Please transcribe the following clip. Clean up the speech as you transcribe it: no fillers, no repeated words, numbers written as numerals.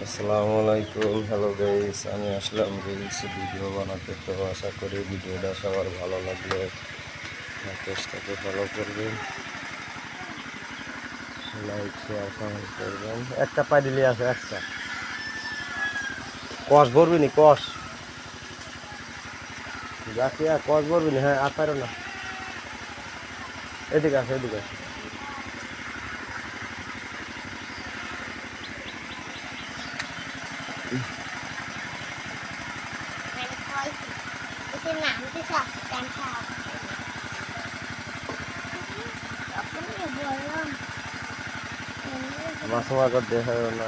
আসসালামু আলাইকুম, hello guys. আমি আসলাম রিলস ভিডিও বানাতে। তো আশা করি ভিডিওটা সবার ভালো লাগলে পেজটাকে ফলো করবেন, লাইক শেয়ার কমেন্ট করবেন। একটা পাইডিলি আছে, একটা কষ ভরবি নি, কষ জাকিয়া কষ ভরবি নি। হ্যাঁ, আর পারো না, এদিকে আছে, এদিকে আছে। মাছ মাছ দেখা না।